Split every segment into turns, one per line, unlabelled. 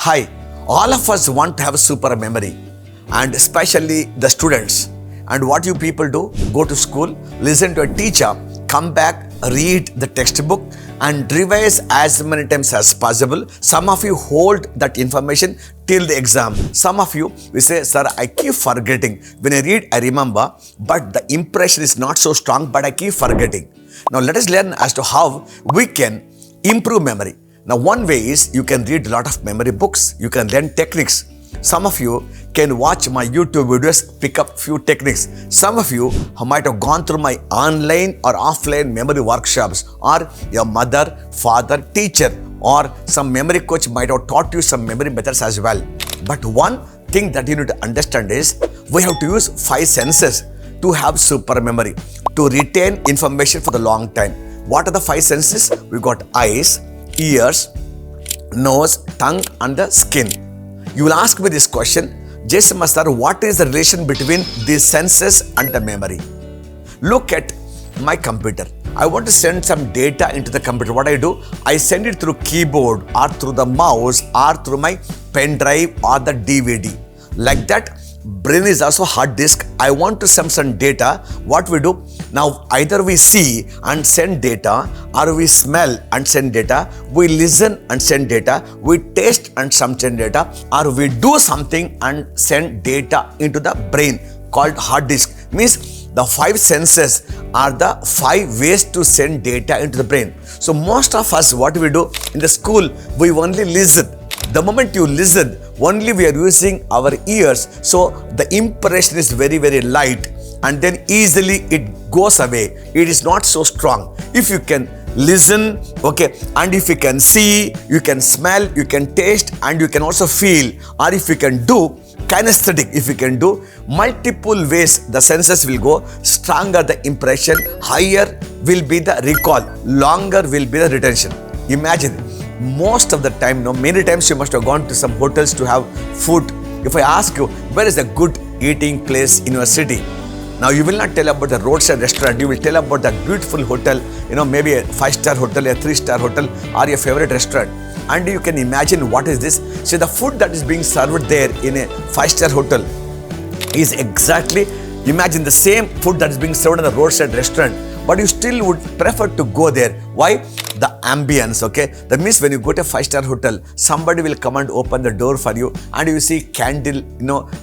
Hi, all of us want to have super memory, and especially the students. And what you people do? Go to school, listen to a teacher, come back, read the textbook, and revise as many times as possible. Some of you hold that information till the exam. Some of you will say, sir, I keep forgetting. When I read, I remember, but the impression is not so strong, but I keep forgetting. Now let us learn as to how we can improve memory. Now one way is you can read a lot of memory books. You can learn techniques. Some of you can watch my YouTube videos, pick up few techniques. Some of you might have gone through my online or offline memory workshops, or your mother, father, teacher, or some memory coach might have taught you some memory methods as well. But one thing that you need to understand is we have to use 5 senses to have super memory, to retain information for the long time. What are the 5 senses? We got eyes, ears, nose, tongue, and the skin. You will ask me this question, Jayasimha sir, what is the relation between these senses and the memory? Look at my computer. I want to send some data into the computer. What I do? I send it through keyboard or through the mouse or through my pen drive or the DVD. Like that, brain is also hard disk. I want to send some data. What we do? Now either we see and send data, or we smell and send data, we listen and send data, we taste and send data, or we do something and send data into the brain called hard disk. Means the 5 senses are the 5 ways to send data into the brain. So most of us, what we do in the school, we only listen. The moment you listen, only we are using our ears, so the impression is very, very light, and then easily it goes away. It is not so strong. If you can listen, okay, and if you can see, you can smell, you can taste, and you can also feel, or if you can do kinesthetic, if you can do multiple ways, the senses will go, stronger the impression, higher will be the recall, longer will be the retention. Imagine, most of the time, many times you must have gone to some hotels to have food. If I ask you, where is a good eating place in your city? Now you will not tell about the roadside restaurant, you will tell about that beautiful hotel, maybe a 5-star hotel, a 3-star hotel, or your favorite restaurant. And you can imagine what is this. See, the food that is being served there in a 5-star hotel is exactly, imagine the same food that is being served in a roadside restaurant, but you still would prefer to go there. Why? The ambience, okay? That means when you go to a 5-star hotel, somebody will come and open the door for you, and you see candle,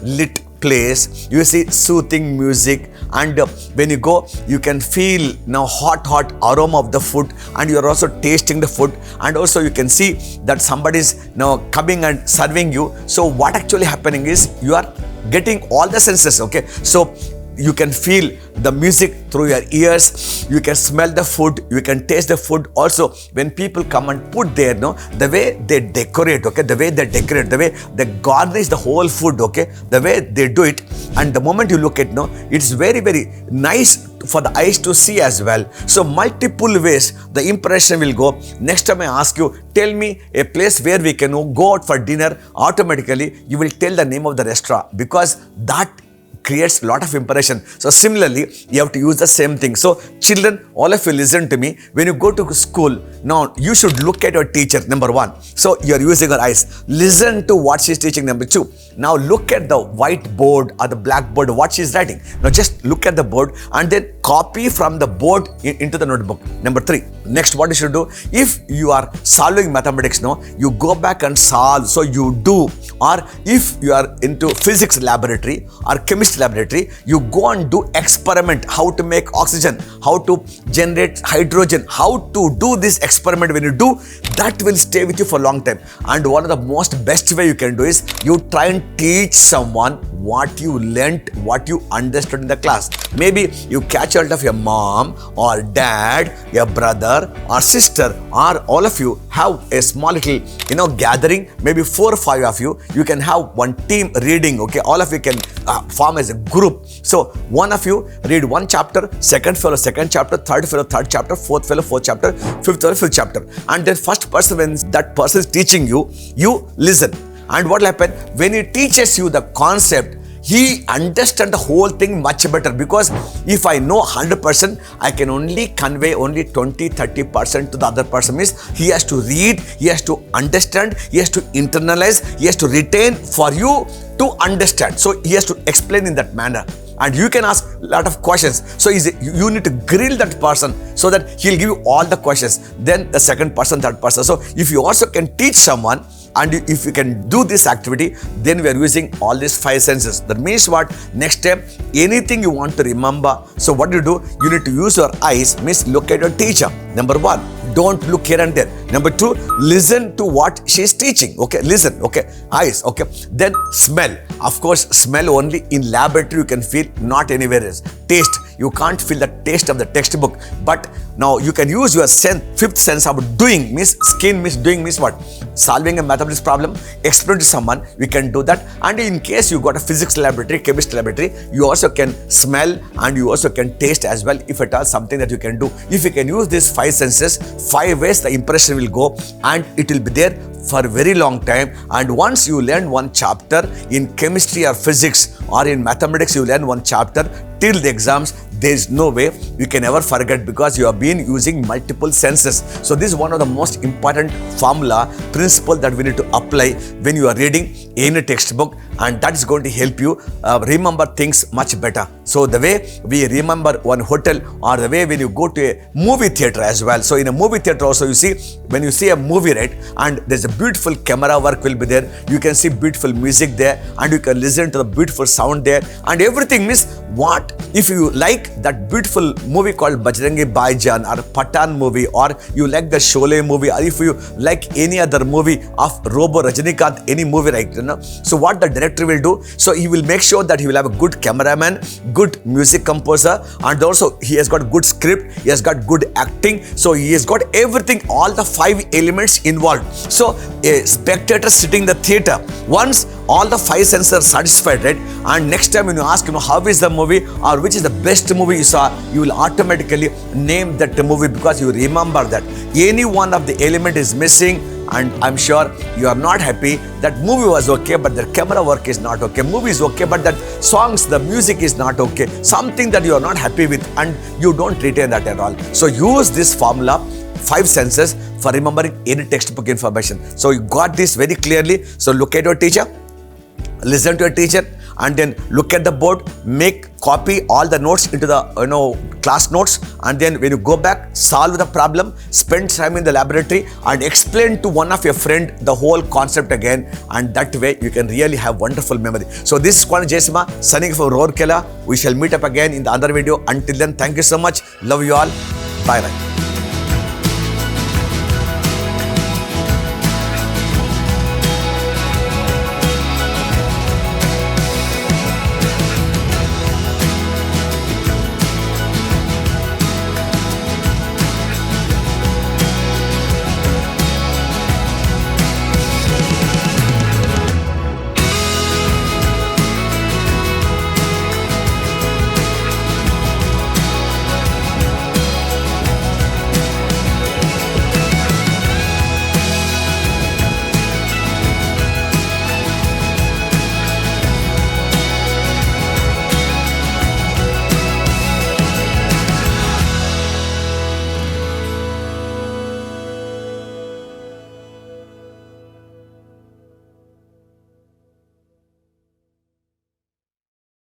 lit place, you see soothing music, and when you go, you can feel hot aroma of the food, and you are also tasting the food, and also you can see that somebody is now coming and serving you. So what actually happening is you are getting all the senses, okay? So you can feel the music through your ears, you can smell the food, you can taste the food. Also, when people come and put there, the way they decorate, okay, the way they garnish the whole food, okay, the way they do it, and the moment you look at, it's very, very nice for the eyes to see as well. So multiple ways the impression will go. Next time I ask you, tell me a place where we can go out for dinner, automatically you will tell the name of the restaurant, because that creates a lot of impression. So similarly, you have to use the same thing. So children, all of you listen to me. When you go to school, now you should look at your teacher, number 1. So you are using your eyes. Listen to what she is teaching, number 2. Now look at the whiteboard or the blackboard, what she is writing. Now just look at the board and then copy from the board into the notebook. Number 3. Next, what you should do, if you are solving mathematics, you go back and solve. So you do. Or if you are into physics laboratory or chemistry laboratory, you go and do experiment, how to make oxygen, how to generate hydrogen, how to do this experiment. When you do, that will stay with you for a long time. And one of the most best way you can do is you try and teach someone what you learnt, what you understood in the class. Maybe you catch hold of your mom or dad, your brother or sister, or all of you have a small little gathering, maybe 4 or 5 of you, you can have one team reading, okay? All of you can form as a group. So one of you read 1 chapter, second fellow 2nd chapter, third fellow 3rd chapter, 4th fellow 4th chapter, 5th fellow 5th chapter. And then first person, when that person is teaching you, you listen. And what will happen? When he teaches you the concept, he understands the whole thing much better, because if I know 100%, I can only convey only 20-30% to the other person. Means he has to read, he has to understand, he has to internalize, he has to retain for you to understand. So he has to explain in that manner. And you can ask a lot of questions. So you need to grill that person so that he'll give you all the questions. Then the second person, third person. So if you also can teach someone, and if you can do this activity, then we are using all these 5 senses. That means what? Next time, anything you want to remember, so what you do? You need to use your eyes, means look at your teacher. Number 1, don't look here and there. Number 2, listen to what she is teaching. Okay, listen. Okay, eyes. Okay, then smell. Of course, smell only in laboratory you can feel, not anywhere else. Taste. You can't feel the taste of the textbook, but now you can use your fifth sense of doing. Means skin, means doing, means what? Solving a mathematics problem, explain to someone, we can do that. And in case you got a physics laboratory, chemistry laboratory, you also can smell and you also can taste as well, if at all something that you can do. If you can use these 5 senses, 5 ways the impression will go, and it will be there for a very long time. And once you learn one chapter in chemistry or physics or in mathematics, you learn one chapter till the exams, there is no way you can ever forget, because you have been using multiple senses. So this is one of the most important formula, principle that we need to apply when you are reading any textbook, and that is going to help you remember things much better. So the way we remember one hotel, or the way when you go to a movie theater as well. So in a movie theater also, you see, when you see a movie, right, and there's a beautiful camera work will be there, you can see beautiful music there, and you can listen to the beautiful sound there, and everything means what? If you like that beautiful movie called Bajrangi Bhaijaan or Pathan movie, or you like the Sholay movie, or if you like any other movie of Robo Rajinikanth, any movie, right, you know, so what the director will do, so he will make sure that he will have a good cameraman, good music composer, and also he has got good script, he has got good acting, so he has got everything, all the 5 elements involved. So a spectator sitting in the theater, once all the 5 senses are satisfied, right, and next time when you ask, how is the movie, or which is the best movie you saw, you will automatically name that movie, because you remember that. Any one of the element is missing, and I'm sure you are not happy. That movie was okay, but the camera work is not okay. Movie is okay, but that songs, the music is not okay. Something that you are not happy with, and you don't retain that at all. So use this formula, 5 senses, for remembering any textbook information. So you got this very clearly. So look at your teacher, listen to your teacher, and then look at the board, copy all the notes into the class notes, and then when you go back, solve the problem, spend time in the laboratory, and explain to one of your friend the whole concept again, and that way you can really have wonderful memory. So this is Squadron Jayasimha signing from Rourkela. We shall meet up again in the other video. Until then, thank you so much. Love you all. Bye bye.